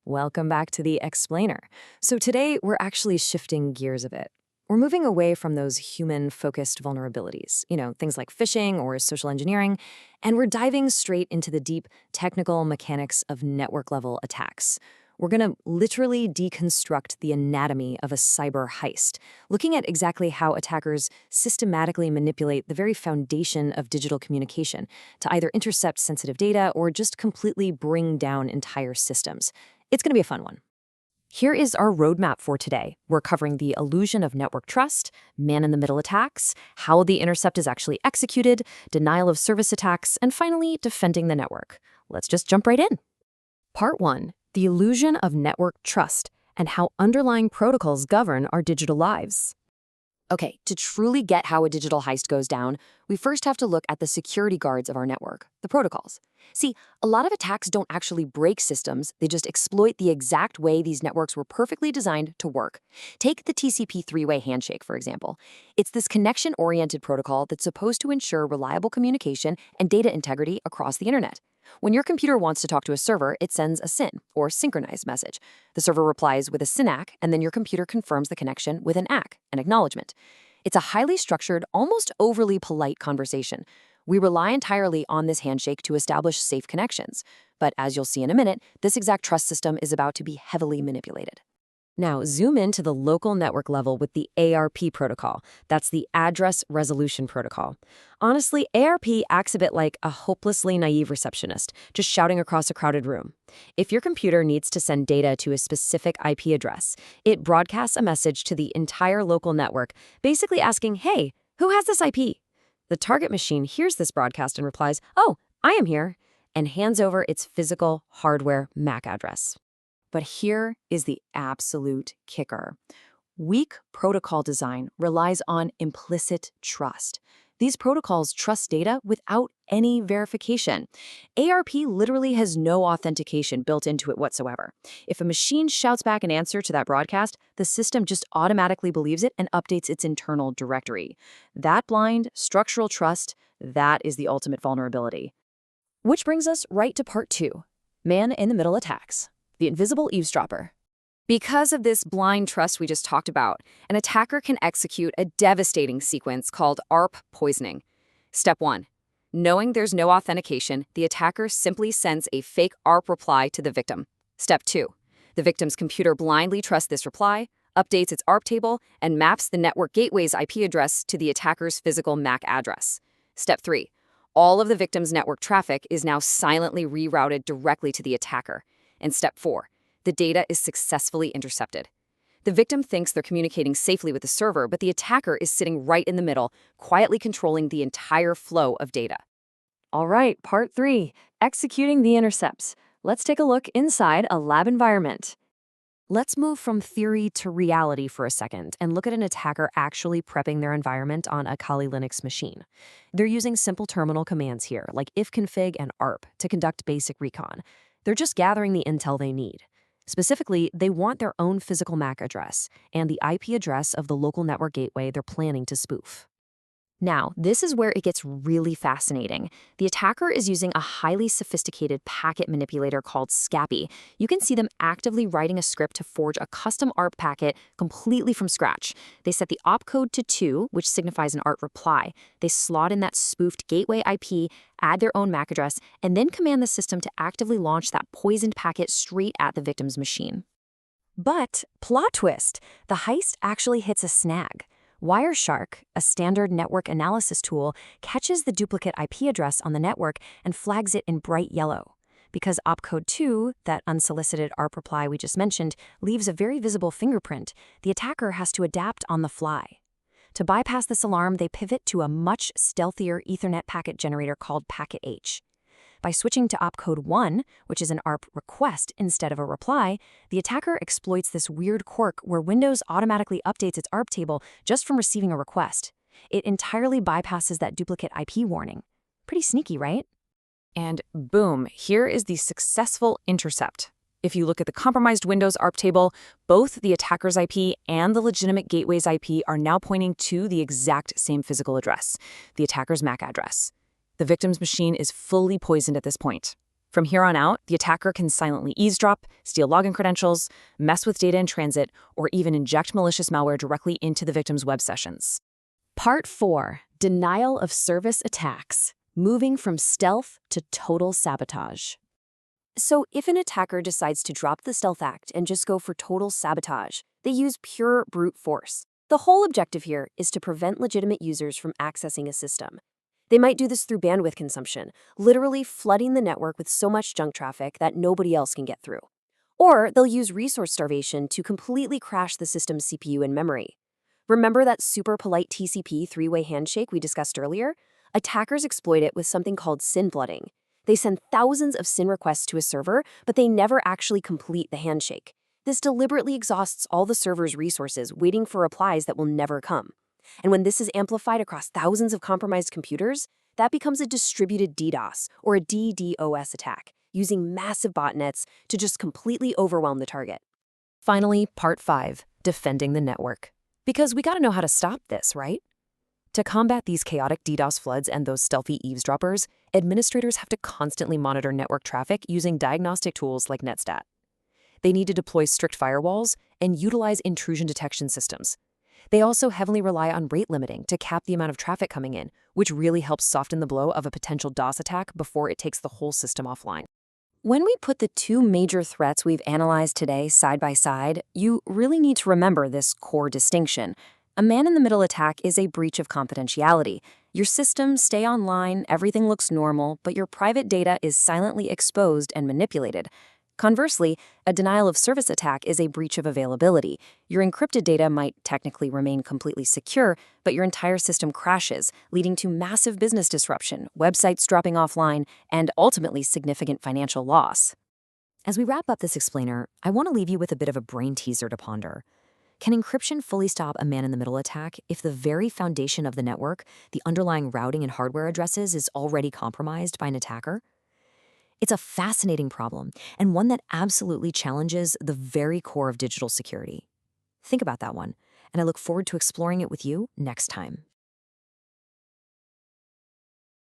Welcome back to the Explainer. So today we're actually shifting gears a bit. We're moving away from those human-focused vulnerabilities, things like phishing or social engineering, and we're diving straight into the deep technical mechanics of network-level attacks. We're going to literally deconstruct the anatomy of a cyber heist, looking at exactly how attackers systematically manipulate the very foundation of digital communication to either intercept sensitive data or just completely bring down entire systems. It's going to be a fun one. Here is our roadmap for today. We're covering the illusion of network trust, man-in-the-middle attacks, how the intercept is actually executed, denial of service attacks, and finally, defending the network. Let's just jump right in. Part 1. The illusion of network trust and how underlying protocols govern our digital lives. Okay, to truly get how a digital heist goes down, we first have to look at the security guards of our network, the protocols. See, a lot of attacks don't actually break systems, they just exploit the exact way these networks were perfectly designed to work. Take the TCP three-way handshake, for example. It's this connection-oriented protocol that's supposed to ensure reliable communication and data integrity across the internet. When your computer wants to talk to a server, it sends a SYN, or synchronized message. The server replies with a SYNAC, and then your computer confirms the connection with an ACK, an acknowledgement. It's a highly structured, almost overly polite conversation. We rely entirely on this handshake to establish safe connections. But as you'll see in a minute, this exact trust system is about to be heavily manipulated. Now, zoom into the local network level with the ARP protocol. That's the Address Resolution Protocol. Honestly, ARP acts a bit like a hopelessly naive receptionist, just shouting across a crowded room. If your computer needs to send data to a specific IP address, it broadcasts a message to the entire local network, basically asking, "Hey, who has this IP?" The target machine hears this broadcast and replies, "Oh, I am here," and hands over its physical hardware MAC address. But here is the absolute kicker. Weak protocol design relies on implicit trust. These protocols trust data without any verification. ARP literally has no authentication built into it whatsoever. If a machine shouts back an answer to that broadcast, the system just automatically believes it and updates its internal directory. That blind, structural trust, that is the ultimate vulnerability. Which brings us right to part 2, man-in-the-middle attacks. The invisible eavesdropper. Because of this blind trust we just talked about, an attacker can execute a devastating sequence called ARP poisoning. Step 1. Knowing there's no authentication, the attacker simply sends a fake ARP reply to the victim. Step 2. The victim's computer blindly trusts this reply, updates its ARP table, and maps the network gateway's IP address to the attacker's physical MAC address. Step 3. All of the victim's network traffic is now silently rerouted directly to the attacker. And step 4, the data is successfully intercepted. The victim thinks they're communicating safely with the server, but the attacker is sitting right in the middle, quietly controlling the entire flow of data. All right, part 3, executing the intercepts. Let's take a look inside a lab environment. Let's move from theory to reality for a second and look at an attacker actually prepping their environment on a Kali Linux machine. They're using simple terminal commands here, like ifconfig and arp, to conduct basic recon. They're just gathering the intel they need. Specifically, they want their own physical MAC address and the IP address of the local network gateway they're planning to spoof. Now, this is where it gets really fascinating. The attacker is using a highly sophisticated packet manipulator called SCAPI. You can see them actively writing a script to forge a custom ARP packet completely from scratch. They set the opcode to 2, which signifies an ARP reply. They slot in that spoofed gateway IP, add their own MAC address, and then command the system to actively launch that poisoned packet straight at the victim's machine. But, plot twist, the heist actually hits a snag. Wireshark, a standard network analysis tool, catches the duplicate IP address on the network and flags it in bright yellow. Because opcode 2, that unsolicited ARP reply we just mentioned, leaves a very visible fingerprint, the attacker has to adapt on the fly. To bypass this alarm, they pivot to a much stealthier Ethernet packet generator called Packet H. By switching to opcode 1, which is an ARP request instead of a reply, the attacker exploits this weird quirk where Windows automatically updates its ARP table just from receiving a request. It entirely bypasses that duplicate IP warning. Pretty sneaky, right? And boom, here is the successful intercept. If you look at the compromised Windows ARP table, both the attacker's IP and the legitimate gateway's IP are now pointing to the exact same physical address, the attacker's MAC address. The victim's machine is fully poisoned at this point. From here on out, the attacker can silently eavesdrop, steal login credentials, mess with data in transit, or even inject malicious malware directly into the victim's web sessions. Part 4. Denial of service attacks. Moving from stealth to total sabotage. So if an attacker decides to drop the stealth act and just go for total sabotage, they use pure brute force. The whole objective here is to prevent legitimate users from accessing a system. They might do this through bandwidth consumption, literally flooding the network with so much junk traffic that nobody else can get through. Or they'll use resource starvation to completely crash the system's CPU and memory. Remember that super polite TCP three-way handshake we discussed earlier? Attackers exploit it with something called SYN flooding. They send thousands of SYN requests to a server, but they never actually complete the handshake. This deliberately exhausts all the server's resources, waiting for replies that will never come. And when this is amplified across thousands of compromised computers, that becomes a distributed DDoS, or a DDoS attack, using massive botnets to just completely overwhelm the target. Finally, Part 5, defending the network. Because we gotta know how to stop this, right? To combat these chaotic DDoS floods and those stealthy eavesdroppers, administrators have to constantly monitor network traffic using diagnostic tools like Netstat. They need to deploy strict firewalls and utilize intrusion detection systems. They also heavily rely on rate limiting to cap the amount of traffic coming in, which really helps soften the blow of a potential DOS attack before it takes the whole system offline. When we put the two major threats we've analyzed today side by side, you really need to remember this core distinction. A man-in-the-middle attack is a breach of confidentiality. Your systems stay online, everything looks normal, but your private data is silently exposed and manipulated. Conversely, a denial-of-service attack is a breach of availability. Your encrypted data might technically remain completely secure, but your entire system crashes, leading to massive business disruption, websites dropping offline, and ultimately significant financial loss. As we wrap up this explainer, I want to leave you with a bit of a brain teaser to ponder. Can encryption fully stop a man-in-the-middle attack if the very foundation of the network, the underlying routing and hardware addresses, is already compromised by an attacker? It's a fascinating problem, and one that absolutely challenges the very core of digital security. Think about that one, and I look forward to exploring it with you next time.